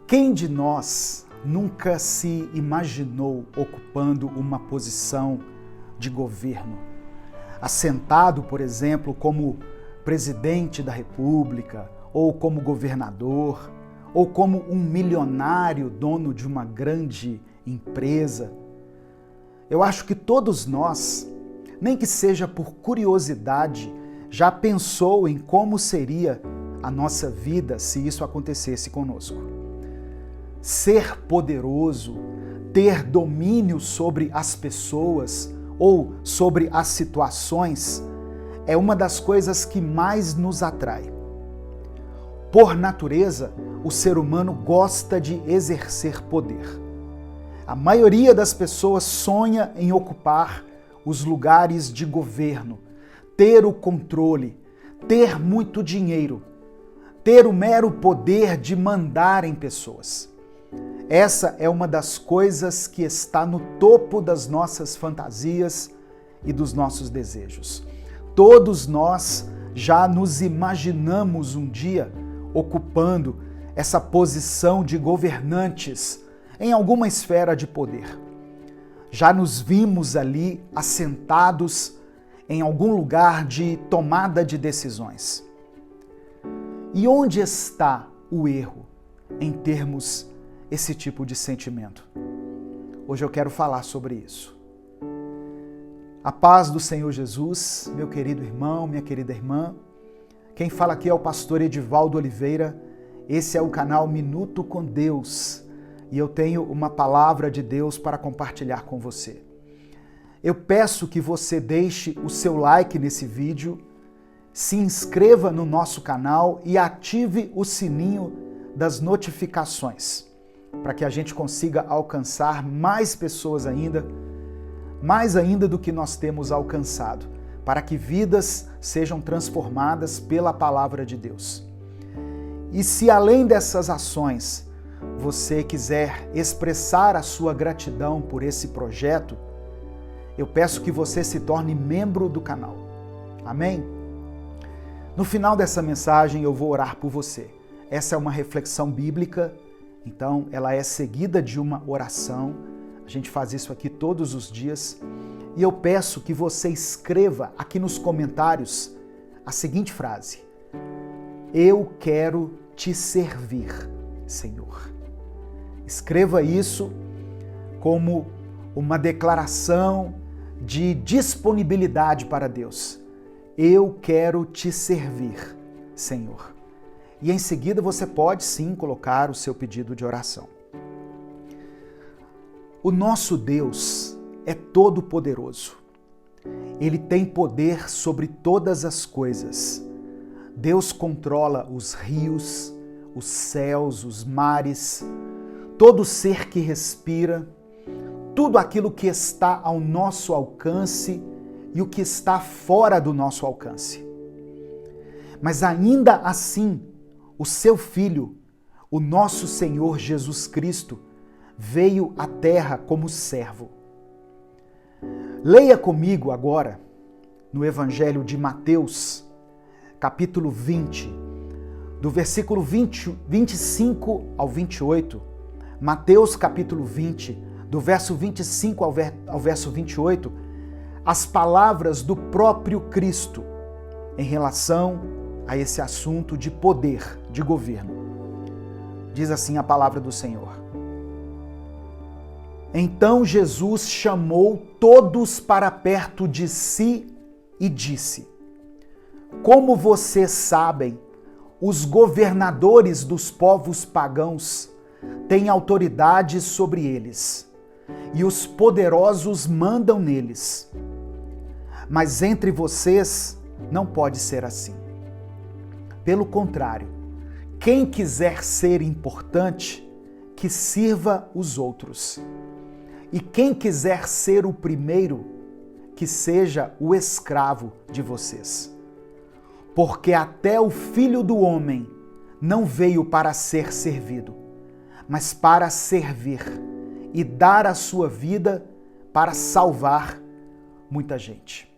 Quem de nós nunca se imaginou ocupando uma posição de governo? Assentado, por exemplo, como presidente da República, ou como governador, ou como um milionário dono de uma grande empresa. Eu acho que todos nós, nem que seja por curiosidade, já pensou em como seria a nossa vida se isso acontecesse conosco. Ser poderoso, ter domínio sobre as pessoas ou sobre as situações é uma das coisas que mais nos atrai. Por natureza, o ser humano gosta de exercer poder. A maioria das pessoas sonha em ocupar os lugares de governo, ter o controle, ter muito dinheiro, ter o mero poder de mandar em pessoas. Essa é uma das coisas que está no topo das nossas fantasias e dos nossos desejos. Todos nós já nos imaginamos um dia ocupando essa posição de governantes em alguma esfera de poder. Já nos vimos ali assentados em algum lugar de tomada de decisões. E onde está o erro em termos esse tipo de sentimento? Hoje eu quero falar sobre isso. A paz do Senhor Jesus, meu querido irmão, minha querida irmã. Quem fala aqui é o pastor Edivaldo Oliveira. Esse é o canal Minuto com Deus e eu tenho uma palavra de Deus para compartilhar com você. Eu peço que você deixe o seu like nesse vídeo, se inscreva no nosso canal e ative o sininho das notificações, para que a gente consiga alcançar mais pessoas ainda, mais ainda do que nós temos alcançado, para que vidas sejam transformadas pela palavra de Deus. E se além dessas ações você quiser expressar a sua gratidão por esse projeto, eu peço que você se torne membro do canal. Amém? No final dessa mensagem eu vou orar por você. Essa é uma reflexão bíblica, então ela é seguida de uma oração. A gente faz isso aqui todos os dias. E eu peço que você escreva aqui nos comentários a seguinte frase: eu quero te servir, Senhor. Escreva isso como uma declaração de disponibilidade para Deus. Eu quero te servir, Senhor. E em seguida você pode sim colocar o seu pedido de oração. O nosso Deus é todo-poderoso. Ele tem poder sobre todas as coisas. Deus controla os rios, os céus, os mares, todo ser que respira, tudo aquilo que está ao nosso alcance e o que está fora do nosso alcance. Mas ainda assim, o seu Filho, o nosso Senhor Jesus Cristo, veio à terra como servo. Leia comigo agora no Evangelho de Mateus, capítulo 20, do versículo 25 ao 28. Mateus, capítulo 20, do verso 25 ao verso 28, as palavras do próprio Cristo em relação a esse assunto de poder, de governo. Diz assim a palavra do Senhor. Então Jesus chamou todos para perto de si e disse: como vocês sabem, os governadores dos povos pagãos têm autoridade sobre eles, e os poderosos mandam neles. Mas entre vocês não pode ser assim. Pelo contrário, quem quiser ser importante, que sirva os outros. E quem quiser ser o primeiro, que seja o escravo de vocês. Porque até o Filho do Homem não veio para ser servido, mas para servir e dar a sua vida para salvar muita gente.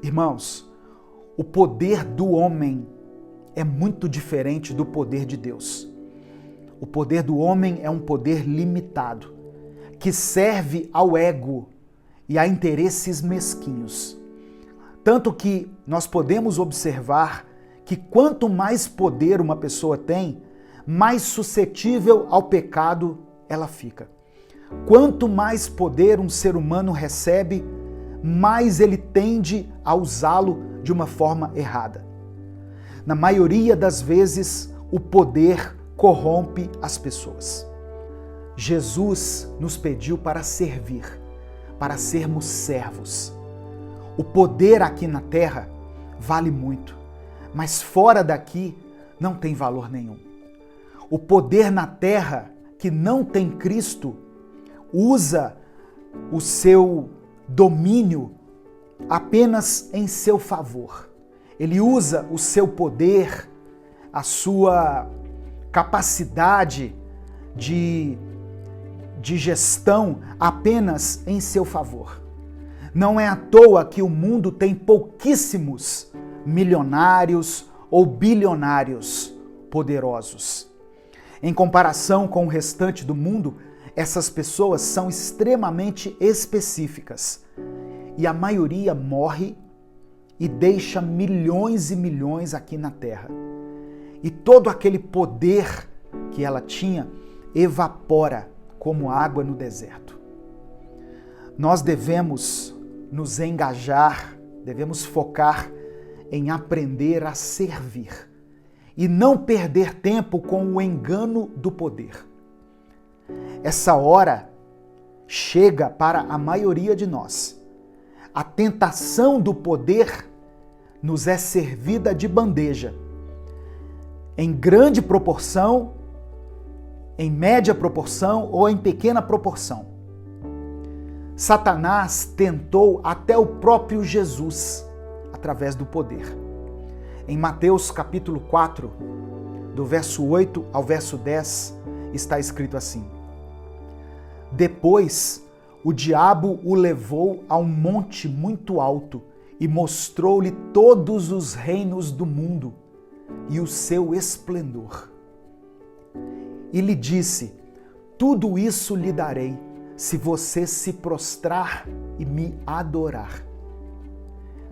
Irmãos, o poder do homem é muito diferente do poder de Deus. O poder do homem é um poder limitado, que serve ao ego e a interesses mesquinhos. Tanto que nós podemos observar que quanto mais poder uma pessoa tem, mais suscetível ao pecado ela fica. Quanto mais poder um ser humano recebe, mais ele tende a usá-lo de uma forma errada. Na maioria das vezes, o poder corrompe as pessoas. Jesus nos pediu para servir, para sermos servos. O poder aqui na terra vale muito, mas fora daqui não tem valor nenhum. O poder na terra que não tem Cristo usa o seu domínio apenas em seu favor. Ele usa o seu poder, a sua capacidade de gestão apenas em seu favor. Não é à toa que o mundo tem pouquíssimos milionários ou bilionários poderosos. Em comparação com o restante do mundo, essas pessoas são extremamente específicas e a maioria morre e deixa milhões e milhões aqui na Terra. E todo aquele poder que ela tinha evapora como água no deserto. Nós devemos nos engajar, devemos focar em aprender a servir e não perder tempo com o engano do poder. Essa hora chega para a maioria de nós. A tentação do poder nos é servida de bandeja, em grande proporção, em média proporção ou em pequena proporção. Satanás tentou até o próprio Jesus através do poder. Em Mateus capítulo 4, do verso 8 ao verso 10, está escrito assim: Depois o diabo o levou a um monte muito alto e mostrou-lhe todos os reinos do mundo e o seu esplendor. E lhe disse: Tudo isso lhe darei, se você se prostrar e me adorar.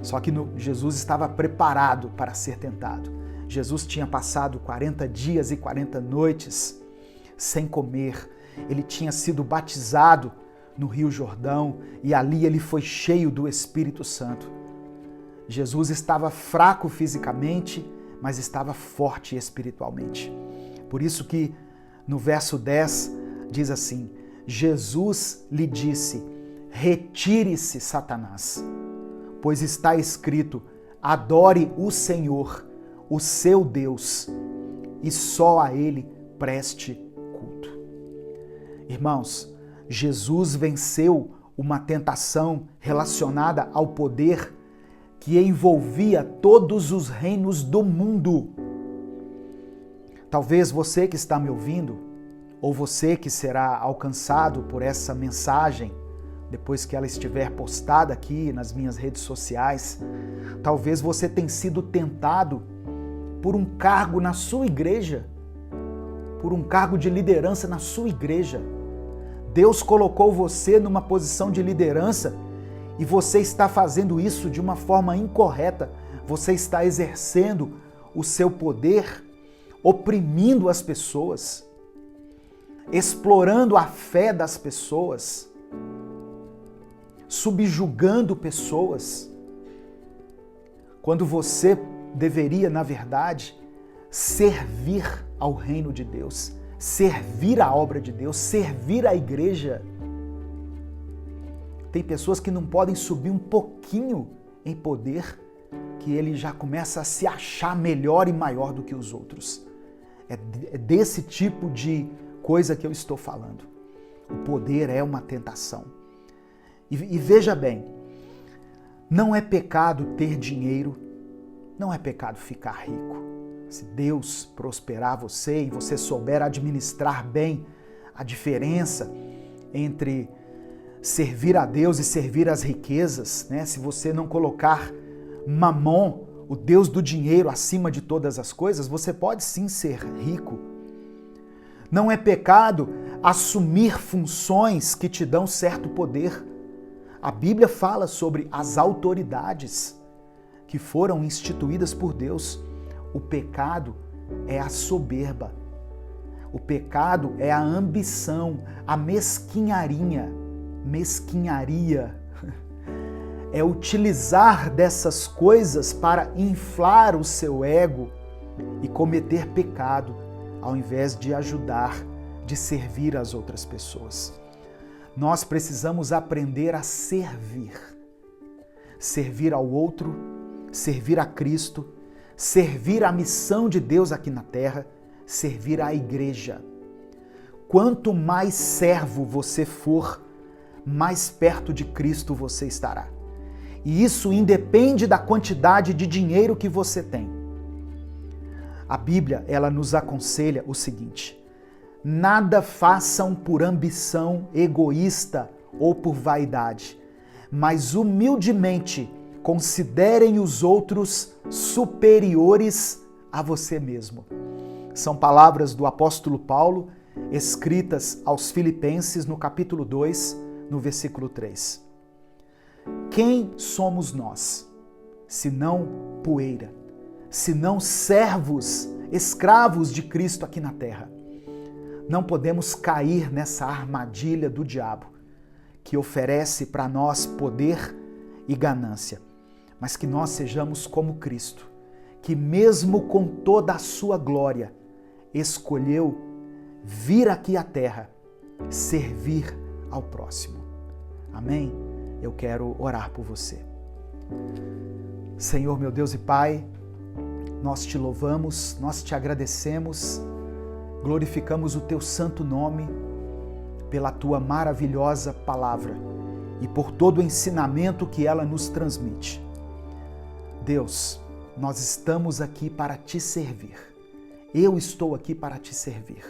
Só que Jesus estava preparado para ser tentado. Jesus tinha passado 40 dias e 40 noites sem comer. Ele tinha sido batizado no Rio Jordão e ali ele foi cheio do Espírito Santo. Jesus estava fraco fisicamente, mas estava forte espiritualmente. Por isso que no verso 10 diz assim: Jesus lhe disse: Retire-se, Satanás, pois está escrito: adore o Senhor, o seu Deus, e só a Ele preste culto. Irmãos, Jesus venceu uma tentação relacionada ao poder que envolvia todos os reinos do mundo. Talvez você que está me ouvindo, ou você que será alcançado por essa mensagem, depois que ela estiver postada aqui nas minhas redes sociais, talvez você tenha sido tentado por um cargo na sua igreja, por um cargo de liderança na sua igreja. Deus colocou você numa posição de liderança e você está fazendo isso de uma forma incorreta. Você está exercendo o seu poder, oprimindo as pessoas, explorando a fé das pessoas, subjugando pessoas, quando você deveria, na verdade, servir ao reino de Deus, servir a obra de Deus, servir a igreja. Tem pessoas que não podem subir um pouquinho em poder, que ele já começa a se achar melhor e maior do que os outros. É desse tipo de coisa que eu estou falando. O poder é uma tentação. E veja bem, não é pecado ter dinheiro, não é pecado ficar rico. Se Deus prosperar você e você souber administrar bem a diferença entre servir a Deus e servir as riquezas, né? Se você não colocar Mamon, o Deus do dinheiro, acima de todas as coisas, você pode sim ser rico. Não é pecado assumir funções que te dão certo poder. A Bíblia fala sobre as autoridades que foram instituídas por Deus. O pecado é a soberba. O pecado é a ambição, a mesquinharia. É utilizar dessas coisas para inflar o seu ego e cometer pecado, ao invés de ajudar, de servir as outras pessoas. Nós precisamos aprender a servir. Servir ao outro, servir a Cristo, servir a missão de Deus aqui na terra, servir à igreja. Quanto mais servo você for, mais perto de Cristo você estará. E isso independe da quantidade de dinheiro que você tem. A Bíblia, ela nos aconselha o seguinte: nada façam por ambição egoísta ou por vaidade, mas humildemente considerem os outros superiores a você mesmo. São palavras do apóstolo Paulo, escritas aos Filipenses no capítulo 2, no versículo 3. Quem somos nós, senão poeira, senão servos, escravos de Cristo aqui na terra? Não podemos cair nessa armadilha do diabo, que oferece para nós poder e ganância, mas que nós sejamos como Cristo, que mesmo com toda a sua glória, escolheu vir aqui à terra, servir ao próximo. Amém? Eu quero orar por você. Senhor, meu Deus e Pai, nós te louvamos, nós te agradecemos, glorificamos o teu santo nome pela tua maravilhosa palavra e por todo o ensinamento que ela nos transmite. Deus, nós estamos aqui para te servir. Eu estou aqui para te servir.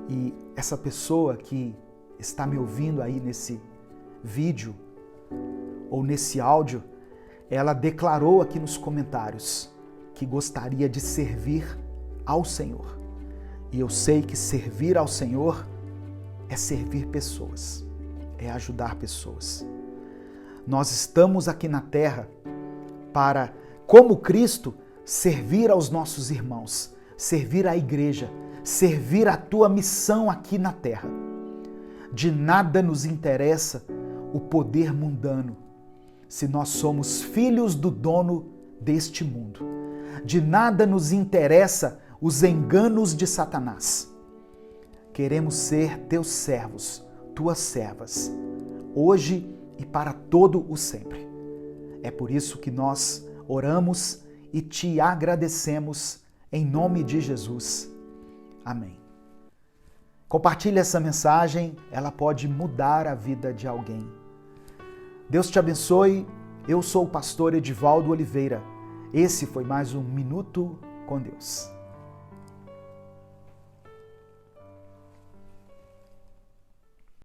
E essa pessoa que está me ouvindo aí nesse vídeo ou nesse áudio, ela declarou aqui nos comentários que gostaria de servir ao Senhor. E eu sei que servir ao Senhor é servir pessoas, é ajudar pessoas. Nós estamos aqui na terra para, como Cristo, servir aos nossos irmãos, servir à igreja, servir a tua missão aqui na terra. De nada nos interessa o poder mundano, se nós somos filhos do dono deste mundo. De nada nos interessa os enganos de Satanás. Queremos ser teus servos, tuas servas, hoje e para todo o sempre. É por isso que nós oramos e te agradecemos em nome de Jesus. Amém. Compartilhe essa mensagem, ela pode mudar a vida de alguém. Deus te abençoe. Eu sou o pastor Edivaldo Oliveira. Esse foi mais um Minuto com Deus.